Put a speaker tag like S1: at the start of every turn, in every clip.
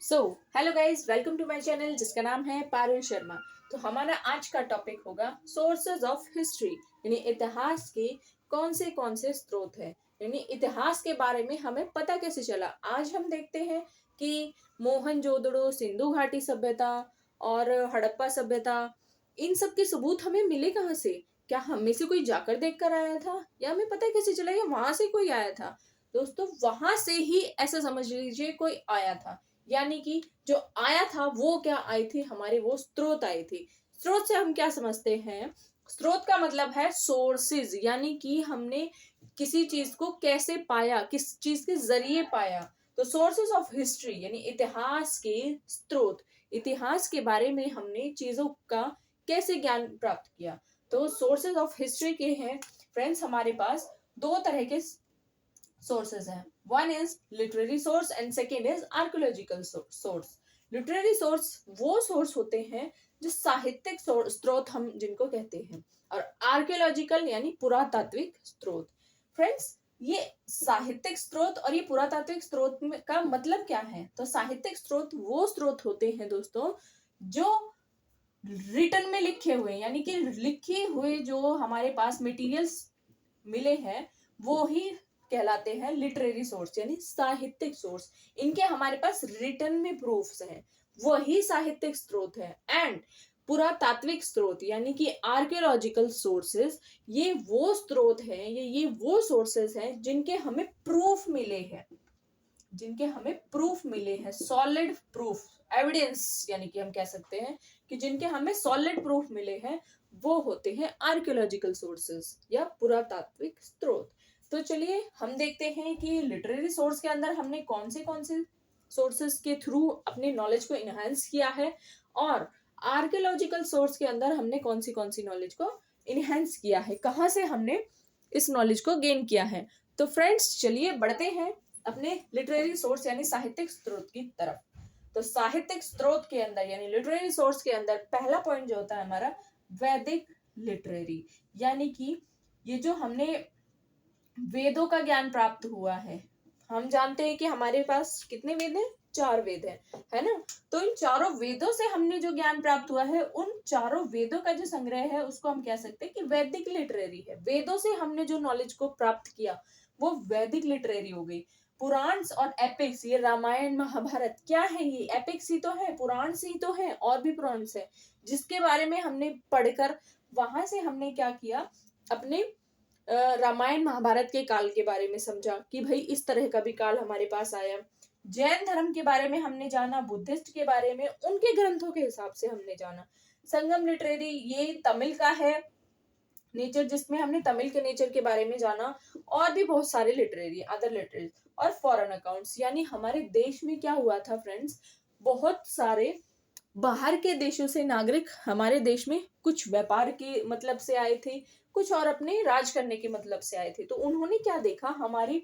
S1: So hello guys, welcome to my channel जिसका नाम है पारुल शर्मा। तो हमारा आज का टॉपिक होगा सोर्सेज ऑफ हिस्ट्री, यानी इतिहास के कौन से स्रोत हैं, यानी इतिहास के बारे में हमें पता कैसे चला। आज हम देखते हैं कि मोहनजोदड़ो, सिंधु घाटी सभ्यता और हड़प्पा सभ्यता, इन सब के सबूत हमें मिले कहाँ से। क्या हम में से कोई जाकर देख कर आया था, या हमें पता कैसे चला या वहां से कोई आया था। दोस्तों, वहां से ही ऐसा समझ लीजिए कोई आया था, यानी कि जो आया था वो क्या आई थी, हमारे वो स्रोत आई थी। स्रोत से हम क्या समझते हैं? स्रोत का मतलब है सोर्सेज, यानी कि हमने किसी चीज को कैसे पाया, किस चीज के जरिए पाया। तो सोर्सेज ऑफ हिस्ट्री यानी इतिहास के स्रोत, इतिहास के बारे में हमने चीजों का कैसे ज्ञान प्राप्त किया। तो सोर्सेज ऑफ हिस्ट्री के हैं फ्रेंड्स हमारे पास दो तरह के सोर्सेज हैं। One is literary source and second is archaeological source. Literary source वो सोर्स होते हैं जो साहित्यिक स्रोत हम जिनको कहते हैं, और आर्कियोलॉजिकल यानी पुरातात्विक स्रोत। फ्रेंड्स, ये साहित्यिक स्रोत और ये पुरातात्विक स्रोत का मतलब क्या है? तो साहित्यिक स्रोत वो स्रोत होते हैं दोस्तों जो रिटन में लिखे हुए, यानी कि लिखे हुए जो हमारे पास मटेरियल्स मिले हैं वो ही कहलाते हैं लिटरेरी सोर्स यानी साहित्यिक सोर्स। इनके हमारे पास रिटन में प्रूफ्स हैं, वही साहित्यिक स्रोत है। एंड पुरातात्विक स्रोत यानी कि आर्कियोलॉजिकल सोर्सेस, ये वो स्रोत हैं, ये वो सोर्सेस हैं जिनके हमें प्रूफ मिले हैं, जिनके हमें प्रूफ मिले हैं, सॉलिड प्रूफ, एविडेंस, यानी कि हम कह सकते हैं कि जिनके हमें सॉलिड प्रूफ मिले हैं वो होते हैं आर्कियोलॉजिकल सोर्सेस या पुरातात्विक स्रोत। तो चलिए हम देखते हैं कि लिटरेरी सोर्स के अंदर हमने कौन से सोर्सेस के थ्रू अपने नॉलेज को इनहेंस किया है, और आर्कियोलॉजिकल सोर्स के अंदर हमने कौन सी नॉलेज को इनहेंस किया है, कहाँ से हमने इस नॉलेज को गेन किया है। तो फ्रेंड्स चलिए बढ़ते हैं अपने लिटरेरी सोर्स यानी साहित्यिक स्रोत की तरफ। तो साहित्यिक स्रोत के अंदर यानी लिटरेरी सोर्स के अंदर पहला पॉइंट जो होता है हमारा वैदिक लिटरेरी, यानी कि ये जो हमने वेदों का ज्ञान प्राप्त हुआ है। हम जानते हैं कि हमारे पास कितने वेद हैं? 4 वेद हैं, है ना। तो इन चारों वेदों से हमने जो ज्ञान प्राप्त हुआ है, उन चारों वेदों का जो संग्रह है उसको हम कह सकते हैं कि वैदिक लिटरेरी है। वेदों से हमने जो नॉलेज को प्राप्त किया वो वैदिक लिटरेरी हो गई। पुराण्स और एपिक्स, ये रामायण महाभारत क्या है? ये एपिक्स ही तो है, पुराण ही तो है, और भी पुराण्स है जिसके बारे में हमने पढ़कर वहां से हमने क्या किया, अपने रामायण महाभारत के काल के बारे में समझा कि भाई इस तरह का भी काल हमारे पास आया। जैन धर्म के बारे में हमने जाना, बुद्धिस्ट के बारे में उनके ग्रंथों के हिसाब से हमने जाना। संगम लिटरेरी ये तमिल का है नेचर, जिसमें हमने तमिल के नेचर के बारे में जाना, और भी बहुत सारे लिटरेरी, अदर लिटरेरी। और फॉरेन अकाउंट्स, यानी हमारे देश में क्या हुआ था फ्रेंड्स, बहुत सारे बाहर के देशों से नागरिक हमारे देश में कुछ व्यापार के मतलब से आए थे, कुछ और अपने राज करने के मतलब से आए थे। तो उन्होंने क्या देखा, हमारी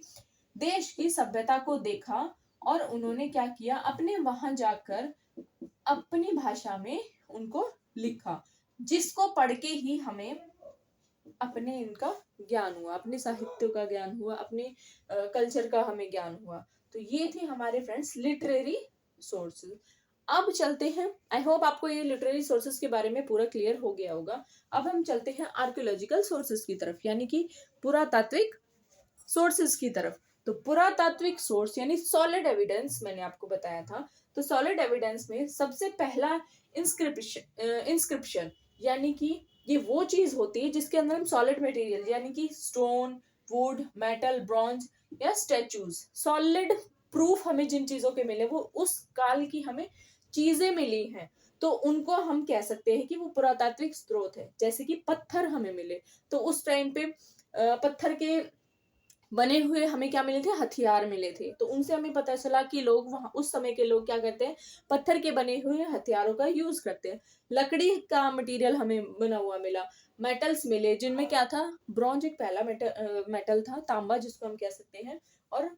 S1: देश की सभ्यता को देखा, और उन्होंने क्या किया, अपने वहां जाकर अपनी भाषा में उनको लिखा, जिसको पढ़ के ही हमें अपने इनका ज्ञान हुआ, अपने साहित्य का ज्ञान हुआ, अपने कल्चर का हमें ज्ञान हुआ। तो ये थे हमारे फ्रेंड्स लिटरेरी सोर्सेज। अब चलते हैं, आई होप आपको ये लिटरेरी सोर्सेज के बारे में पूरा क्लियर हो गया होगा। अब हम चलते हैं आर्कियोलॉजिकल सोर्सेज की तरफ, यानी कि पुरातात्विक सोर्सेज की तरफ। तो पुरातात्विक सोर्स यानी सॉलिड एविडेंस, मैंने आपको बताया था। तो सॉलिड एविडेंस में सबसे पहला इंस्क्रिप्शन, यानी कि ये वो चीज होती है जिसके अंदर हम सॉलिड मटेरियल यानी कि स्टोन, वुड, मेटल, ब्रॉन्ज या स्टेचूज, सॉलिड प्रूफ हमें जिन चीजों के मिले वो उस काल की हमें चीजें मिली हैं, तो उनको हम कह सकते हैं कि वो पुरातात्विक स्रोत है। जैसे कि पत्थर हमें मिले, तो उस टाइम पे पत्थर के बने हुए हमें क्या मिले थे, हथियार मिले थे। तो उनसे हमें पता चला कि लोग वहां उस समय के लोग क्या करते हैं, पत्थर के बने हुए हथियारों का यूज करते हैं। लकड़ी का मटेरियल हमें बना हुआ मिला, मेटल्स मिले जिनमें क्या था, ब्रॉन्ज एक पहला मेटल था, तांबा जिसको हम कह सकते हैं, और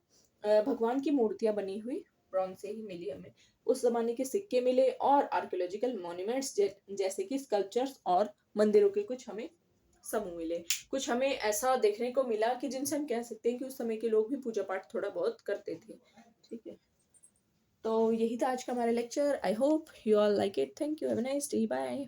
S1: भगवान की मूर्तियां बनी हुई ब्रॉन्ज से ही मिली हमें। उस जमाने के सिक्के मिले, और आर्कियोलॉजिकल मॉन्यूमेंट्स जैसे कि स्कल्पचर्स और मंदिरों के कुछ हमें समूह मिले। कुछ हमें ऐसा देखने को मिला कि जिनसे हम कह सकते हैं कि उस समय के लोग भी पूजा पाठ थोड़ा बहुत करते थे। ठीक है। तो यही था आज का हमारा lecture. I hope you all like it. Thank you, have a nice day, bye.